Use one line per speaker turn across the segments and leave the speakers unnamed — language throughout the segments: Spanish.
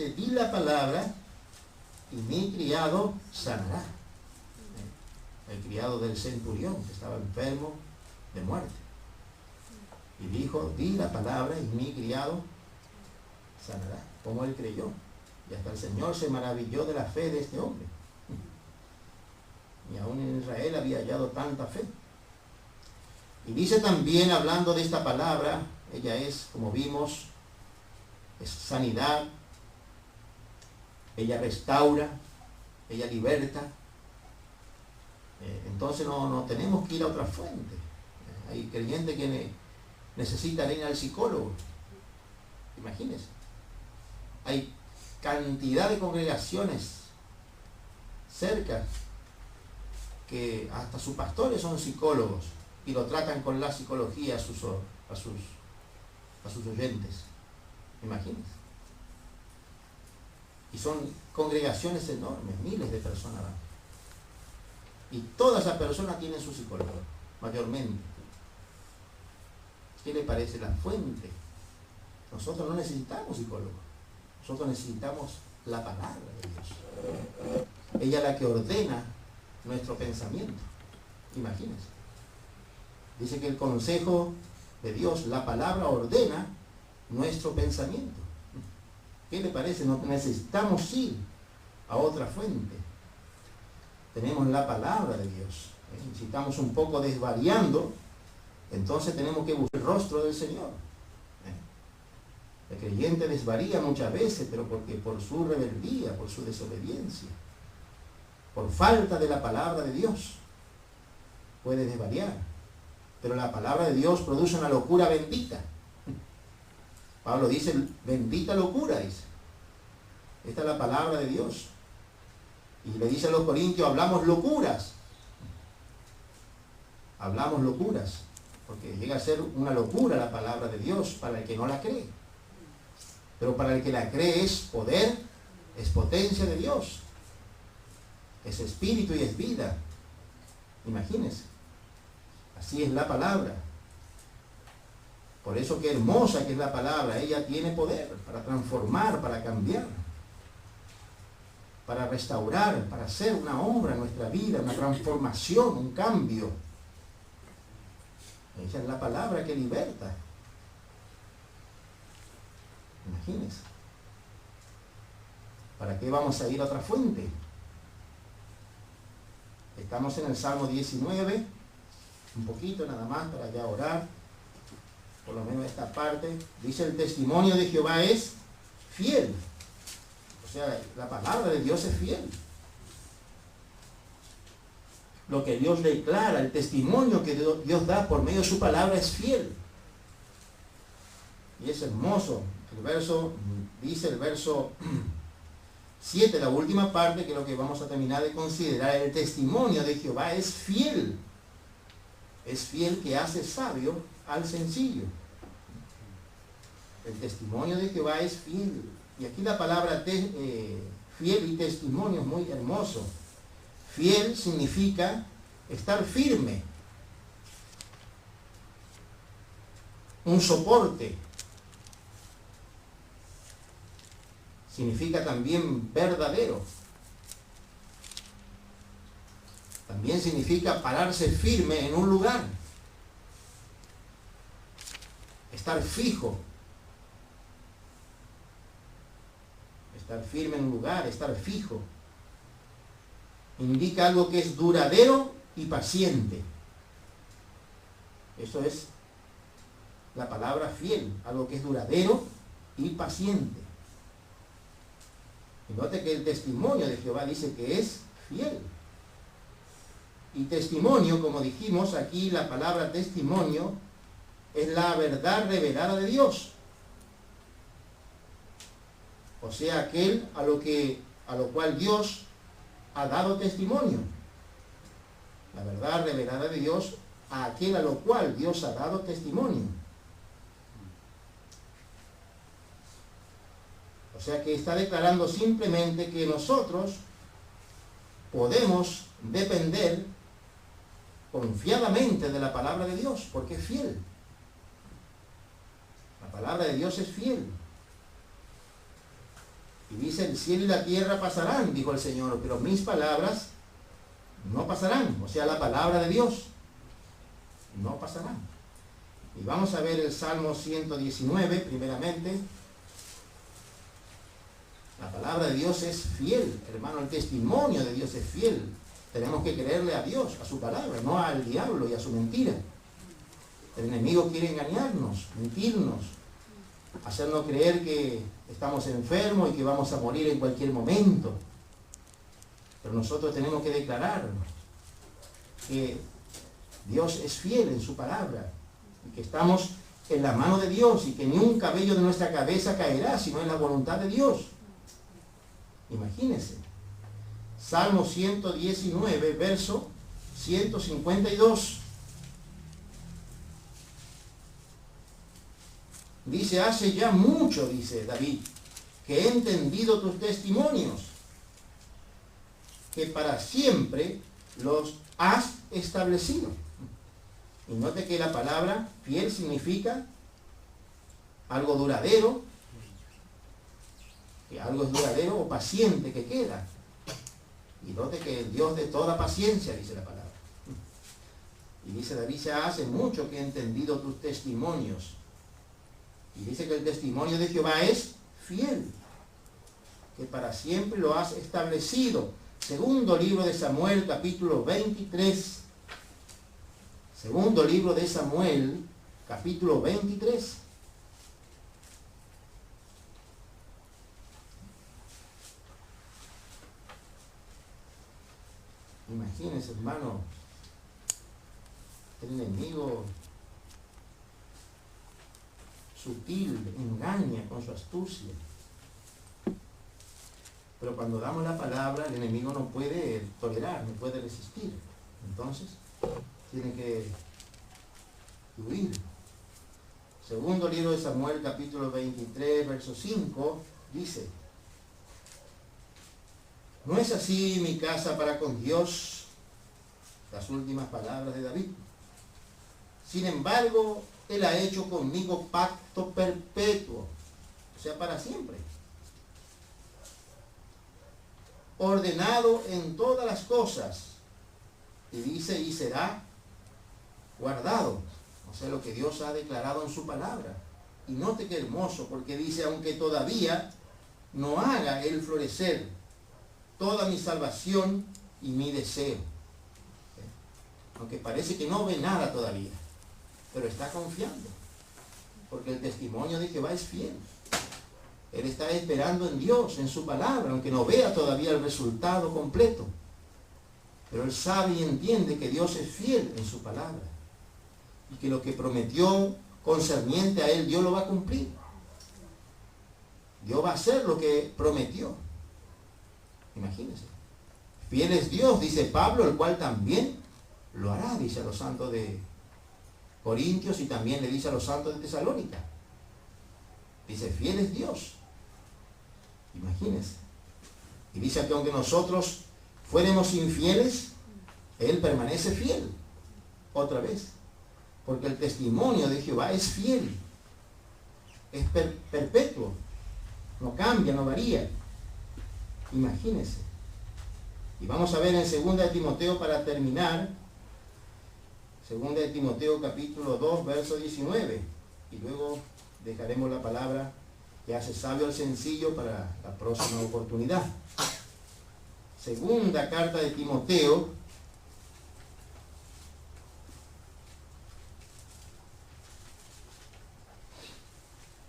solamente di la palabra y mi criado sanará. El criado del centurión, que estaba enfermo de muerte. Y dijo, di la palabra y mi criado sanará. Como él creyó. Y hasta el Señor se maravilló de la fe de este hombre. Y aún en Israel había hallado tanta fe. Y dice también, hablando de esta palabra, ella es, como vimos, es sanidad, ella restaura, ella liberta. Entonces no tenemos que ir a otra fuente. Hay creyentes que necesitan ir al psicólogo. Imagínense. Hay cantidad de congregaciones cerca que hasta sus pastores son psicólogos y lo tratan con la psicología a sus oyentes. Imagínense. Y son congregaciones enormes, miles de personas van. Y todas esas personas tienen su psicólogo, mayormente. ¿Qué le parece la fuente? Nosotros no necesitamos psicólogo. Nosotros necesitamos la palabra de Dios. Ella es la que ordena nuestro pensamiento. Imagínense. Dice que el consejo de Dios, la palabra ordena nuestro pensamiento. ¿Qué le parece? No necesitamos ir a otra fuente. Tenemos la palabra de Dios. Si estamos un poco desvariando, entonces tenemos que buscar el rostro del Señor. El creyente desvaría muchas veces, pero porque por su rebeldía, por su desobediencia, por falta de la palabra de Dios, puede desvariar. Pero la palabra de Dios produce una locura bendita. Pablo dice, bendita locura, dice. Esta es la palabra de Dios. Y le dice a los corintios, hablamos locuras. Hablamos locuras. Porque llega a ser una locura la palabra de Dios para el que no la cree. Pero para el que la cree es poder, es potencia de Dios. Es espíritu y es vida. Imagínense. Así es la palabra. Por eso qué hermosa que es la palabra. Ella tiene poder para transformar, para cambiar, para restaurar, para hacer una obra en nuestra vida, una transformación, un cambio. Ella es la palabra que liberta. Imagínense. ¿Para qué vamos a ir a otra fuente? Estamos en el Salmo 19, un poquito nada más para ya orar, por lo menos esta parte. Dice, el testimonio de Jehová es fiel. O sea, la palabra de Dios es fiel. Lo que Dios declara, el testimonio que Dios da por medio de su palabra es fiel. Y es hermoso. El verso, dice el verso 7, la última parte, que es lo que vamos a terminar de considerar, el testimonio de Jehová es fiel. Es fiel que hace sabio al sencillo. El testimonio de Jehová es fiel. Y aquí la palabra fiel y testimonio es muy hermoso. Fiel significa estar firme, un soporte. Significa también verdadero. También significa pararse firme en un lugar. Estar fijo. Estar firme en un lugar, estar fijo. Indica algo que es duradero y paciente. Eso es la palabra fiel, algo que es duradero y paciente. Y note que el testimonio de Jehová dice que es fiel. Y testimonio, como dijimos aquí, la palabra testimonio es la verdad revelada de Dios. O sea, aquel a lo cual Dios ha dado testimonio. La verdad revelada de Dios a aquel a lo cual Dios ha dado testimonio. O sea que está declarando simplemente que nosotros podemos depender confiadamente de la palabra de Dios, porque es fiel. La palabra de Dios es fiel. Y dice, el cielo y la tierra pasarán, dijo el Señor, pero mis palabras no pasarán. O sea, la palabra de Dios no pasará. Y vamos a ver el Salmo 119, primeramente. La palabra de Dios es fiel, hermano, el testimonio de Dios es fiel. Tenemos que creerle a Dios, a su palabra, no al diablo y a su mentira. El enemigo quiere engañarnos, mentirnos, hacernos creer que estamos enfermos y que vamos a morir en cualquier momento. Pero nosotros tenemos que declarar que Dios es fiel en su palabra y que estamos en la mano de Dios y que ni un cabello de nuestra cabeza caerá, sino en la voluntad de Dios. Imagínense. Salmo 119, verso 152. Dice, hace ya mucho, dice David, que he entendido tus testimonios, que para siempre los has establecido. Y note que la palabra fiel significa algo duradero, que algo es duradero o paciente que queda. Y note que el Dios de toda paciencia, dice la palabra. Y dice David, ya hace mucho que he entendido tus testimonios. Y dice que el testimonio de Jehová es fiel, que para siempre lo has establecido. Segundo libro de Samuel, capítulo 23. Segundo libro de Samuel, capítulo 23. Imagínense, hermano, el enemigo sutil engaña con su astucia. Pero cuando damos la palabra, el enemigo no puede tolerar, no puede resistir. Entonces, tiene que huir. Segundo libro de Samuel, capítulo 23, verso 5, dice, ¿no es así mi casa para con Dios? Las últimas palabras de David. Sin embargo, Él ha hecho conmigo pacto perpetuo, o sea, para siempre. Ordenado en todas las cosas. Y dice, y será guardado. O sea, lo que Dios ha declarado en su palabra. Y note qué hermoso, porque dice, aunque todavía no haga Él florecer toda mi salvación y mi deseo. Aunque parece que no ve nada todavía, pero está confiando, porque el testimonio de Jehová es fiel. Él está esperando en Dios, en su palabra, aunque no vea todavía el resultado completo. Pero él sabe y entiende que Dios es fiel en su palabra. Y que lo que prometió concerniente a él, Dios lo va a cumplir. Dios va a hacer lo que prometió. Imagínense. Fiel es Dios, dice Pablo, el cual también lo hará, dice a los santos de Corintios y también le dice a los santos de Tesalónica. Dice, fiel es Dios. Imagínense. Y dice que aunque nosotros fuéramos infieles, Él permanece fiel. Otra vez. Porque el testimonio de Jehová es fiel. Es perpetuo. No cambia, no varía. Imagínense. Y vamos a ver en 2 de Timoteo para terminar. 2 de Timoteo capítulo 2, verso 19. Y luego dejaremos la palabra que hace sabio al sencillo para la próxima oportunidad. Segunda carta de Timoteo,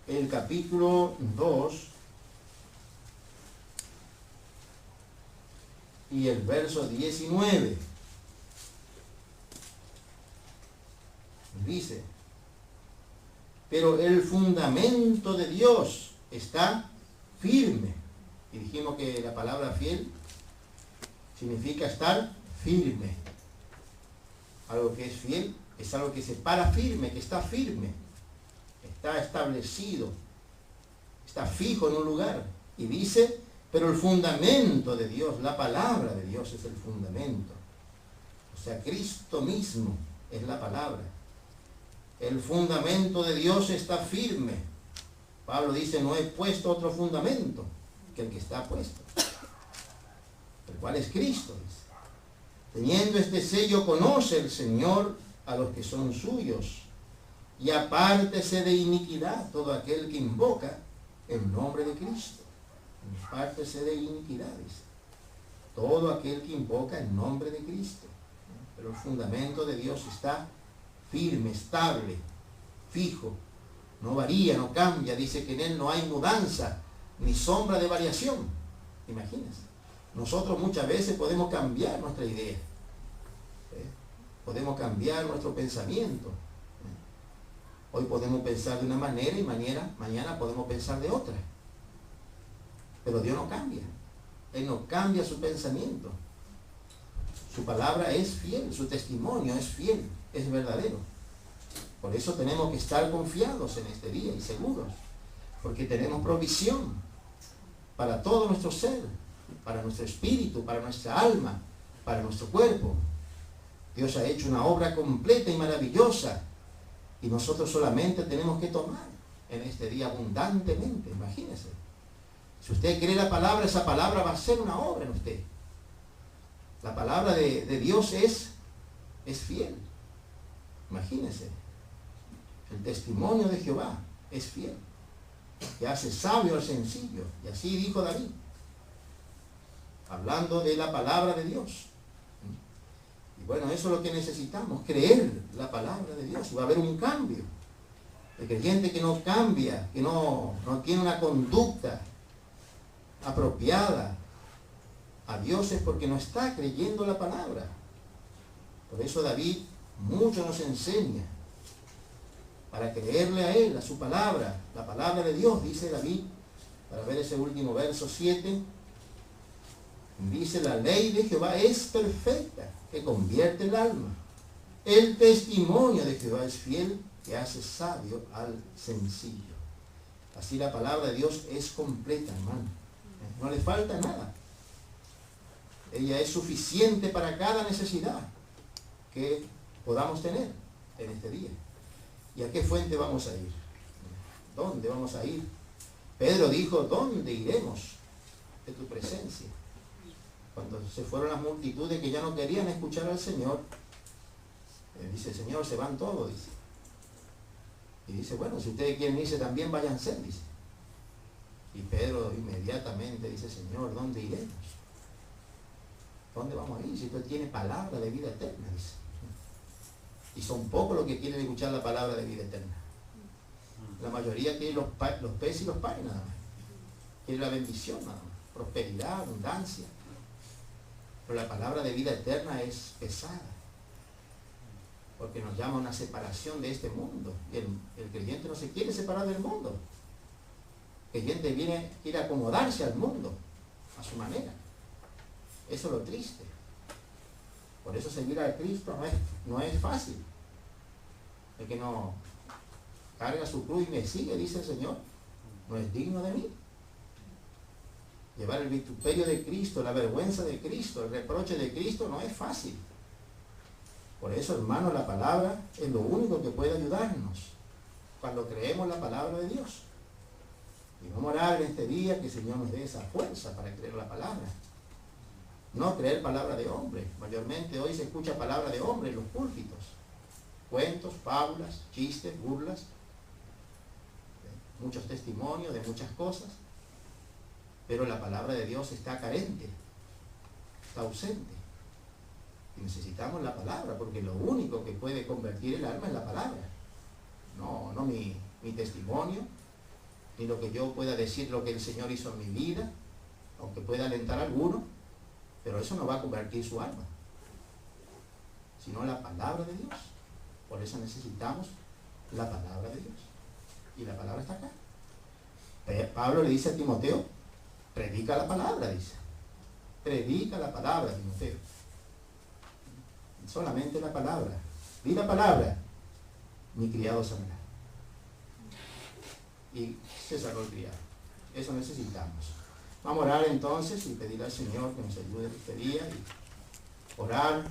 el capítulo 2 y el verso 19. Dice, pero el fundamento de Dios está firme. Y dijimos que la palabra fiel significa estar firme. Algo que es fiel es algo que se para firme, que está firme. Está establecido. Está fijo en un lugar. Y dice, pero el fundamento de Dios, la palabra de Dios es el fundamento. O sea, Cristo mismo es la palabra. El fundamento de Dios está firme. Pablo dice, no he puesto otro fundamento. que el que está puesto, el cual es Cristo. Dice. Teniendo este sello, conoce el Señor a los que son suyos, y apártese de iniquidad todo aquel que invoca el nombre de Cristo. Apártese de iniquidad, dice. Todo aquel que invoca el nombre de Cristo. Pero el fundamento de Dios está firme, estable, fijo, no varía, no cambia. Dice que en Él no hay mudanza ni sombra de variación. Imagínense. Nosotros muchas veces podemos cambiar nuestra idea. Podemos cambiar nuestro pensamiento. Hoy podemos pensar de una manera y mañana podemos pensar de otra. Pero Dios no cambia. Él no cambia su pensamiento. Su palabra es fiel, su testimonio es fiel, es verdadero. Por eso tenemos que estar confiados en este día y seguros. Porque tenemos provisión para todo nuestro ser, para nuestro espíritu, para nuestra alma, para nuestro cuerpo. Dios ha hecho una obra completa y maravillosa. Y nosotros solamente tenemos que tomar en este día abundantemente. Imagínese. Si usted cree la palabra, esa palabra va a ser una obra en usted. La palabra de Dios es fiel. Imagínese. El testimonio de Jehová es fiel. Que hace sabio al sencillo. Y así dijo David. Hablando de la palabra de Dios. Y bueno, eso es lo que necesitamos. Creer la palabra de Dios. Va a haber un cambio. El creyente que no cambia, que no tiene una conducta apropiada a Dios, es porque no está creyendo la palabra. Por eso David mucho nos enseña para creerle a Él, a su palabra, la palabra de Dios. Dice David, para ver ese último verso 7, dice: la ley de Jehová es perfecta, que convierte el alma. El testimonio de Jehová es fiel, que hace sabio al sencillo. Así la palabra de Dios es completa, hermano. No le falta nada. Ella es suficiente para cada necesidad que podamos tener en este día. ¿Y a qué fuente vamos a ir? ¿Dónde vamos a ir? Pedro dijo: ¿dónde iremos de tu presencia? Cuando se fueron las multitudes que ya no querían escuchar al Señor, dice: Señor, se van todos, dice. Y dice: bueno, si ustedes quieren irse también, váyanse, dice. Y Pedro inmediatamente dice: Señor, ¿dónde iremos? ¿Dónde vamos a ir si usted tiene palabra de vida eterna? Dice. Y son pocos los que quieren escuchar la palabra de vida eterna. La mayoría quiere los peces y los panes nada más. Quiere la bendición nada más. Prosperidad, abundancia. Pero la palabra de vida eterna es pesada. Porque nos llama a una separación de este mundo. Y el creyente no se quiere separar del mundo. El creyente quiere acomodarse al mundo, a su manera. Eso es lo triste. Por eso seguir a Cristo no es fácil. El que no carga su cruz y me sigue, dice el Señor, no es digno de mí. Llevar el vituperio de Cristo, la vergüenza de Cristo, el reproche de Cristo no es fácil. Por eso, hermano, la palabra es lo único que puede ayudarnos cuando creemos la palabra de Dios. Y vamos a orar en este día que el Señor nos dé esa fuerza para creer la palabra. No creer palabra de hombre. Mayormente hoy se escucha palabra de hombre en los púlpitos. Cuentos, fábulas, chistes, burlas. Muchos testimonios de muchas cosas. Pero la palabra de Dios está carente. Está ausente. Y necesitamos la palabra, porque lo único que puede convertir el alma es la palabra. No mi testimonio, ni lo que yo pueda decir lo que el Señor hizo en mi vida, aunque pueda alentar a alguno, pero eso no va a convertir su alma, sino la palabra de Dios. Por eso necesitamos la palabra de Dios. Y la palabra está acá. Pablo le dice a Timoteo: predica la palabra, dice. Predica la palabra, Timoteo. Solamente la palabra. Di la palabra, mi criado sanará. Y se sacó el criado. Eso necesitamos. Vamos a orar entonces y pedir al Señor que nos ayude este día y orar.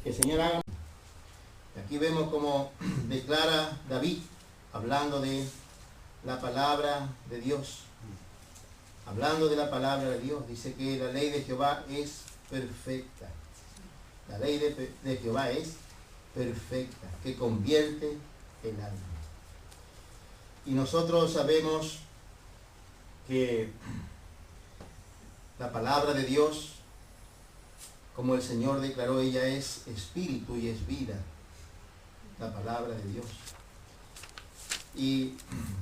Que el Señor haga. Aquí vemos como declara David, hablando de la palabra de Dios. hablando de la palabra de Dios, dice que la ley de Jehová es perfecta. La ley de Jehová es perfecta, que convierte el alma. Y nosotros sabemos que la palabra de Dios, como el Señor declaró, ella es espíritu y es vida. La palabra de Dios. Y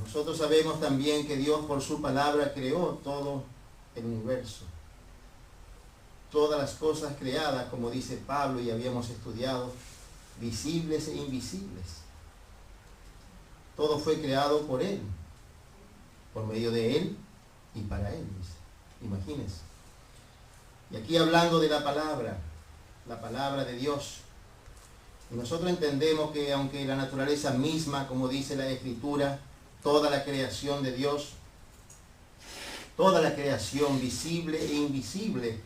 nosotros sabemos también que Dios por su palabra creó todo el universo. Todas las cosas creadas, como dice Pablo y habíamos estudiado, visibles e invisibles. Todo fue creado por Él, por medio de Él y para Él, dice. Imagínense. Y aquí hablando de la palabra de Dios, y nosotros entendemos que aunque la naturaleza misma, como dice la Escritura, toda la creación de Dios, toda la creación visible e invisible,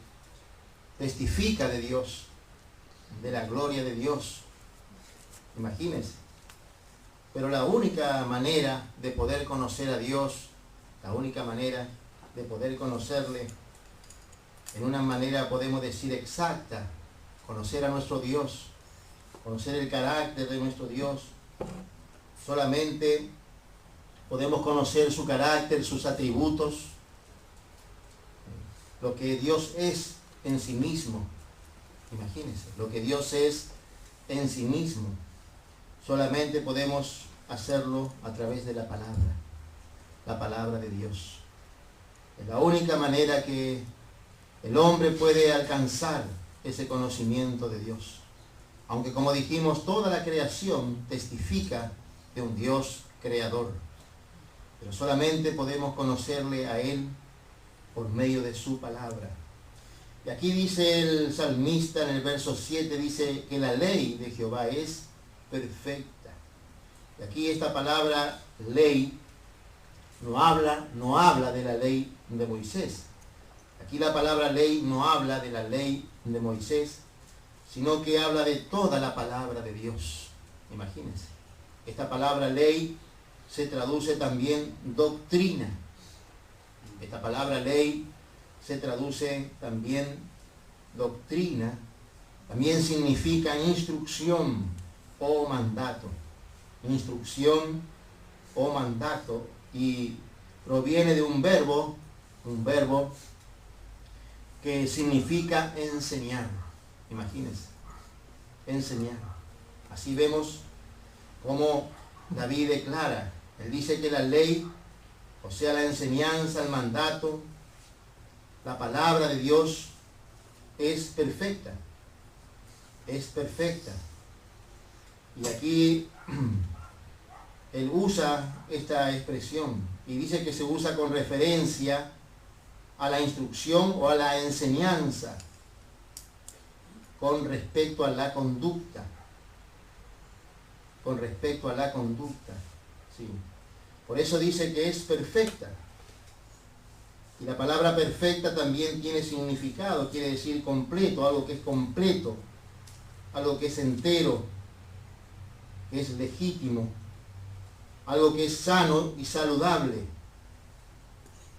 testifica de Dios, de la gloria de Dios. Imagínense. Pero la única manera de poder conocer a Dios, la única manera de poder conocerle, en una manera podemos decir exacta, conocer a nuestro Dios, conocer el carácter de nuestro Dios, solamente podemos conocer su carácter, sus atributos, lo que Dios es en sí mismo. Imagínense, lo que Dios es en sí mismo. Solamente podemos hacerlo a través de la palabra de Dios. Es la única manera que el hombre puede alcanzar ese conocimiento de Dios. Aunque como dijimos, toda la creación testifica de un Dios creador. Pero solamente podemos conocerle a Él por medio de su palabra. Y aquí dice el salmista en el verso 7, dice que la ley de Jehová es perfecta. Y aquí esta palabra ley no habla de la ley de Moisés. Aquí la palabra ley no habla de la ley de Moisés, sino que habla de toda la palabra de Dios. Imagínense. Esta palabra ley se traduce también doctrina. Esta palabra ley se traduce también doctrina. También significa instrucción o mandato. Instrucción o mandato. Y proviene de un verbo que significa enseñar. Imagínense, enseñar. Así vemos cómo David declara. Él dice que la ley, o sea, la enseñanza, el mandato, la palabra de Dios es perfecta. Es perfecta. Y aquí él usa esta expresión y dice que se usa con referencia a la instrucción o a la enseñanza con respecto a la conducta. Con respecto a la conducta. Sí. Por eso dice que es perfecta. Y la palabra perfecta también tiene significado, quiere decir completo, algo que es completo, algo que es entero, que es legítimo, algo que es sano y saludable.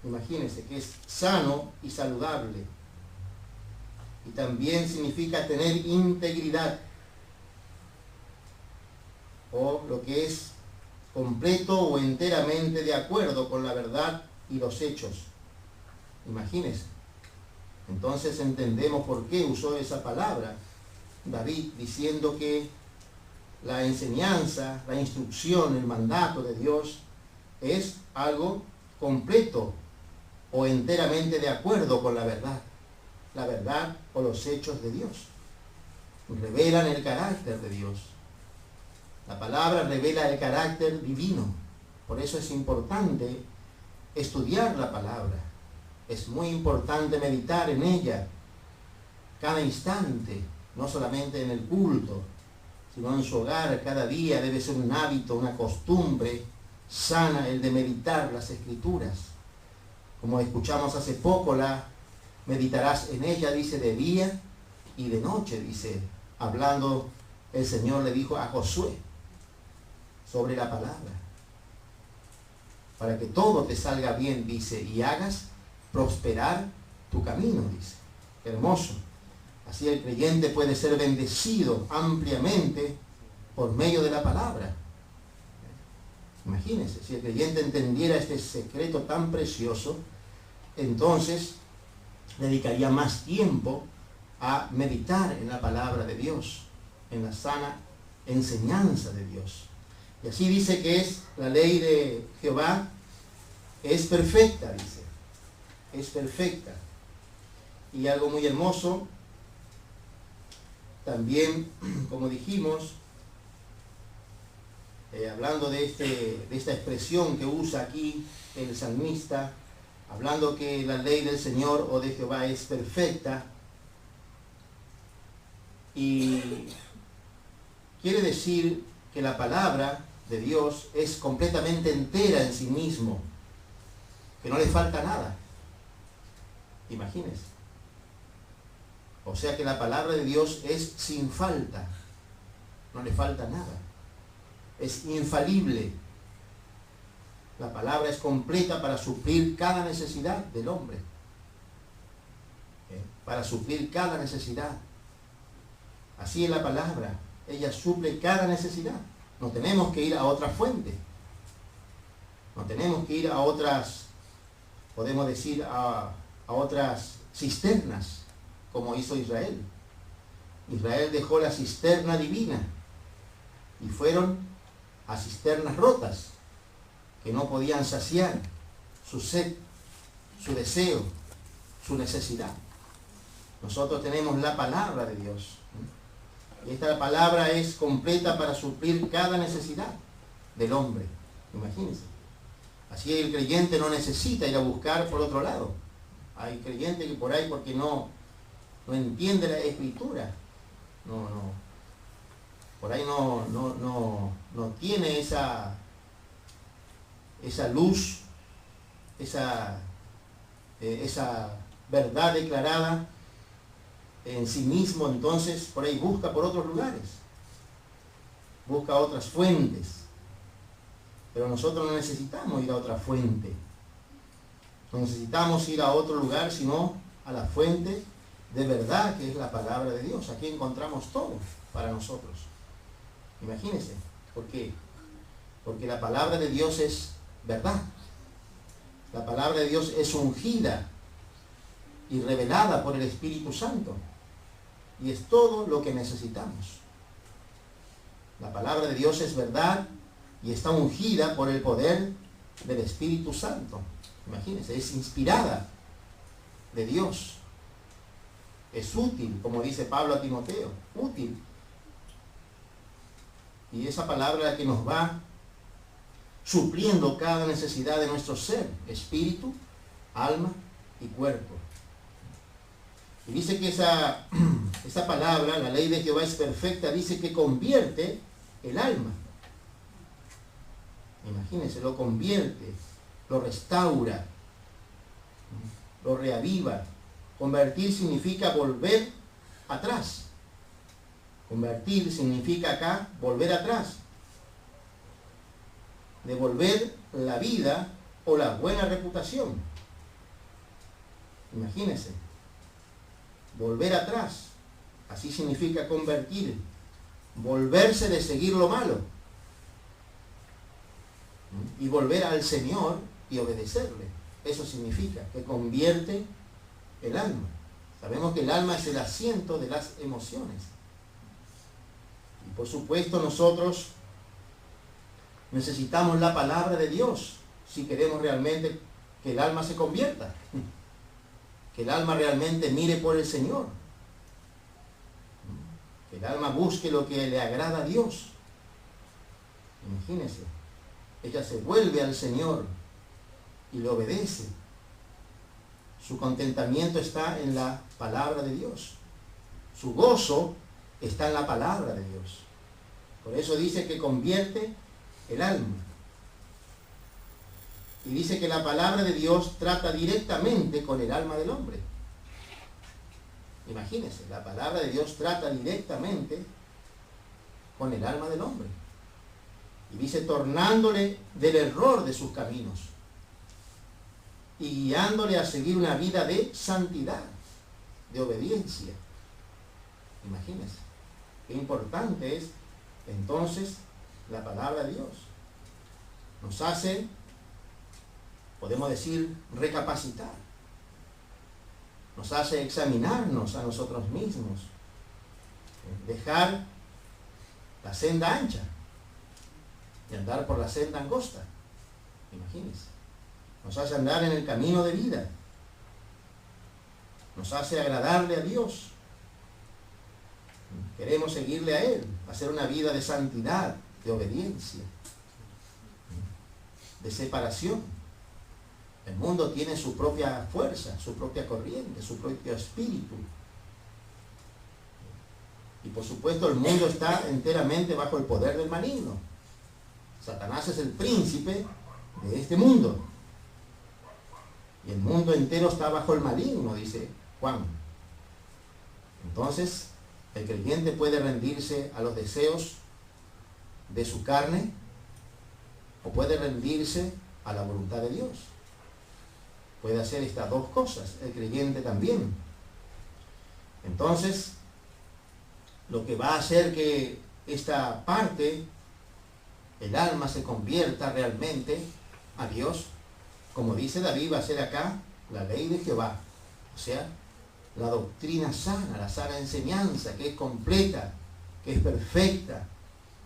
Imagínense que es sano y saludable. Y también significa tener integridad, o lo que es completo o enteramente de acuerdo con la verdad y los hechos. Imagínense. Entonces entendemos por qué usó esa palabra David, diciendo que la enseñanza, la instrucción, el mandato de Dios es algo completo o enteramente de acuerdo con la verdad o los hechos de Dios. Revelan el carácter de Dios. La palabra revela el carácter divino. Por eso es importante estudiar la palabra. Es muy importante meditar en ella cada instante, no solamente en el culto, sino en su hogar. Cada día debe ser un hábito, una costumbre sana el de meditar las Escrituras. Como escuchamos hace poco, meditarás en ella, dice, de día y de noche, dice, hablando, el Señor le dijo a Josué sobre la palabra, para que todo te salga bien, dice, y hagas prosperar tu camino, dice. Hermoso. Así el creyente puede ser bendecido ampliamente por medio de la palabra. Imagínense, si el creyente entendiera este secreto tan precioso, entonces dedicaría más tiempo a meditar en la palabra de Dios, en la sana enseñanza de Dios. Y así dice que es la ley de Jehová, es perfecta, dice, es perfecta. Y algo muy hermoso, también, como dijimos, hablando de esta expresión que usa aquí el salmista, hablando que la ley del Señor o de Jehová es perfecta, y quiere decir que la palabra de Dios es completamente entera en sí mismo, que no le falta nada. Imagínense. O sea que la palabra de Dios es sin falta, no le falta nada, es infalible. La palabra es completa para suplir cada necesidad del hombre, para suplir cada necesidad. Así es la palabra, ella suple cada necesidad. No tenemos que ir a otra fuente, no tenemos que ir a otras, podemos decir, a otras cisternas, como hizo Israel. Israel dejó la cisterna divina y fueron a cisternas rotas que no podían saciar su sed, su deseo, su necesidad. Nosotros tenemos la palabra de Dios. Y esta palabra es completa para suplir cada necesidad del hombre. Imagínense. Así el creyente no necesita ir a buscar por otro lado. Hay creyentes que por ahí, porque no entiende la escritura, por ahí no tiene esa luz, esa verdad declarada en sí mismo, entonces por ahí busca por otros lugares, busca otras fuentes. Pero nosotros no necesitamos ir a otra fuente, no necesitamos ir a otro lugar, sino a la fuente de verdad, que es la palabra de Dios. Aquí encontramos todo para nosotros. Imagínense. ¿Por qué? Porque la palabra de Dios es verdad. La palabra de Dios es ungida y revelada por el Espíritu Santo. Y es todo lo que necesitamos. La palabra de Dios es verdad y está ungida por el poder del Espíritu Santo. Imagínense, es inspirada de Dios. Es útil, como dice Pablo a Timoteo, útil. Y esa palabra es la que nos va supliendo cada necesidad de nuestro ser, espíritu, alma y cuerpo. Y dice que esa palabra, la ley de Jehová es perfecta, dice que convierte el alma. Imagínense, lo convierte, lo restaura, lo reaviva. Convertir significa volver atrás. Convertir significa acá volver atrás. Devolver la vida o la buena reputación. Imagínense. Volver atrás. Así significa convertir. Volverse de seguir lo malo. Y volver al Señor y obedecerle. Eso significa que convierte el alma. Sabemos que el alma es el asiento de las emociones. Y por supuesto nosotros necesitamos la palabra de Dios si queremos realmente que el alma se convierta. Que el alma realmente mire por el Señor. Que el alma busque lo que le agrada a Dios. Imagínense. Ella se vuelve al Señor y le obedece. Su contentamiento está en la palabra de Dios. Su gozo está en la palabra de Dios. Por eso dice que convierte el alma. Y dice que la palabra de Dios trata directamente con el alma del hombre. Imagínense, la palabra de Dios trata directamente con el alma del hombre. Y dice, tornándole del error de sus caminos. y guiándole a seguir una vida de santidad, de obediencia. Imagínense, qué importante es entonces la palabra de Dios. Nos hace, podemos decir, recapacitar. Nos hace examinarnos a nosotros mismos. Dejar la senda ancha y andar por la senda angosta. Imagínense. Nos hace andar en el camino de vida. Nos hace agradarle a Dios. Queremos seguirle a Él, hacer una vida de santidad, de obediencia, de separación. El mundo tiene su propia fuerza, su propia corriente, su propio espíritu. Y por supuesto el mundo está enteramente bajo el poder del maligno. Satanás es el príncipe de este mundo. Y el mundo entero está bajo el maligno, dice Juan. Entonces, el creyente puede rendirse a los deseos de su carne o puede rendirse a la voluntad de Dios. Puede hacer estas dos cosas, el creyente también. Entonces, lo que va a hacer que esta parte, el alma, se convierta realmente a Dios, como dice David, va a ser acá la ley de Jehová. O sea, la doctrina sana, la sana enseñanza, que es completa, que es perfecta,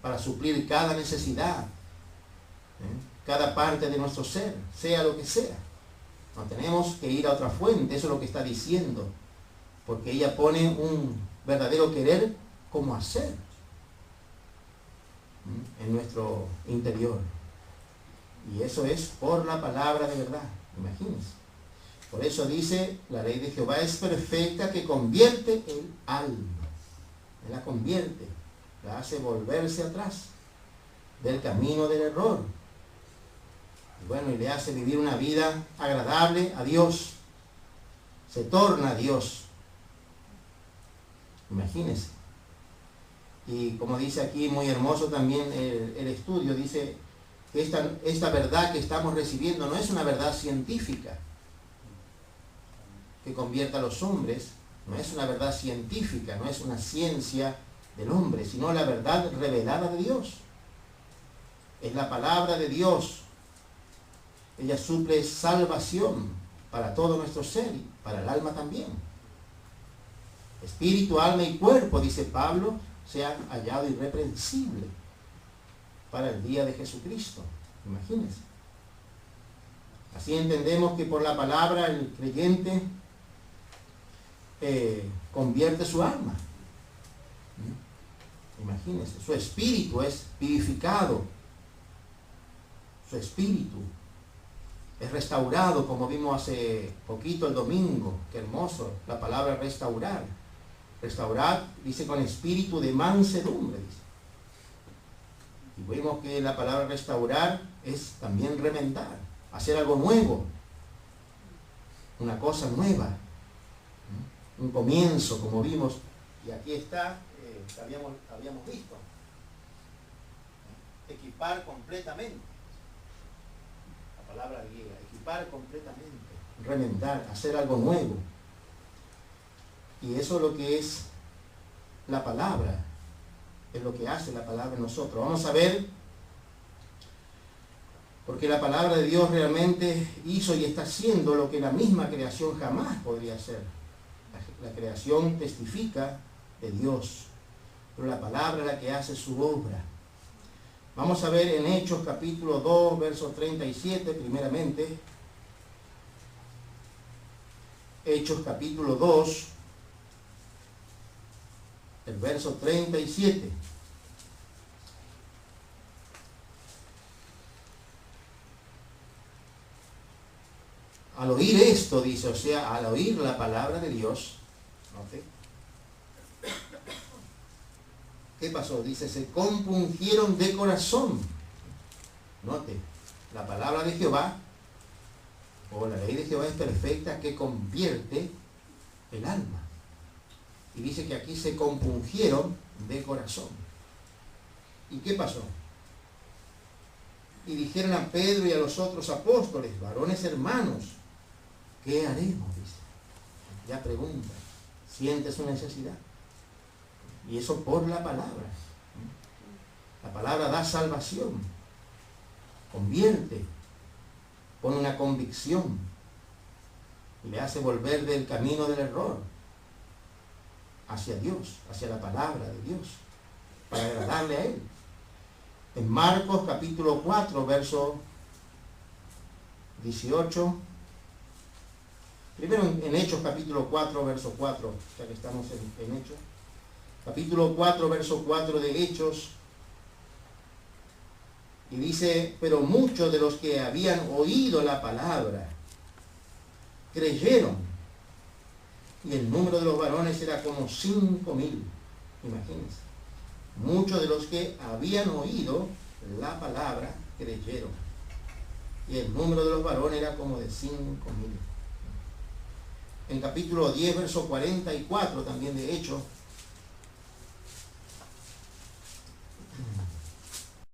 para suplir cada necesidad, cada parte de nuestro ser, sea lo que sea. No tenemos que ir a otra fuente, eso es lo que está diciendo, porque ella pone un verdadero querer como hacer en nuestro interior. Y eso es por la palabra de verdad, imagínense. Por eso dice, la ley de Jehová es perfecta, que convierte el alma. Él la convierte, la hace volverse atrás del camino del error. Y bueno, y le hace vivir una vida agradable a Dios. Se torna a Dios. Imagínense. Y como dice aquí, muy hermoso también el estudio, dice que esta verdad que estamos recibiendo no es una verdad científica que convierta a los hombres, no es una verdad científica, no es una ciencia del hombre, sino la verdad revelada de Dios. Es la palabra de Dios. Ella suple salvación para todo nuestro ser y para el alma también. Espíritu, alma y cuerpo, dice Pablo, sean hallados irreprensibles para el día de Jesucristo. Imagínense. Así entendemos que por la palabra el creyente convierte su alma. Imagínense, su espíritu es vivificado. Su espíritu es restaurado, como vimos hace poquito el domingo. Qué hermoso, la palabra restaurar. Restaurar, dice, con espíritu de mansedumbre, dice. Y vemos que la palabra restaurar es también remendar, hacer algo nuevo, una cosa nueva, un comienzo, como vimos, y aquí está, que habíamos visto. Equipar completamente, la palabra griega, equipar completamente, remendar, hacer algo nuevo. Y eso es lo que es la palabra, es lo que hace la palabra en nosotros. Vamos a ver, porque la palabra de Dios realmente hizo y está haciendo lo que la misma creación jamás podría hacer. La creación testifica de Dios, pero la palabra es la que hace su obra. Vamos a ver en Hechos capítulo 2, verso 37, primeramente. Hechos capítulo 2, el verso 37. Al oír esto, dice, o sea, al oír la palabra de Dios, ¿note? ¿Qué pasó? Dice, se compungieron de corazón. Note, la palabra de Jehová, o la ley de Jehová es perfecta, que convierte el alma. Y dice que aquí se compungieron de corazón. ¿Y qué pasó? Y dijeron a Pedro y a los otros apóstoles, varones hermanos, ¿qué haremos? Dice. Ya pregunta, siente su necesidad. Y eso por la palabra. La palabra da salvación, convierte, pone una convicción y le hace volver del camino del error hacia Dios, hacia la palabra de Dios, para agradarle a Él. En Marcos capítulo 4, verso 18, primero en Hechos capítulo 4, verso 4, ya que estamos en Hechos, capítulo 4, verso 4 de Hechos, y dice, pero muchos de los que habían oído la palabra creyeron, y el número de los varones era como 5.000, imagínense. Muchos de los que habían oído la palabra creyeron, y el número de los varones era como de 5.000. En capítulo 10, verso 44 también de Hechos,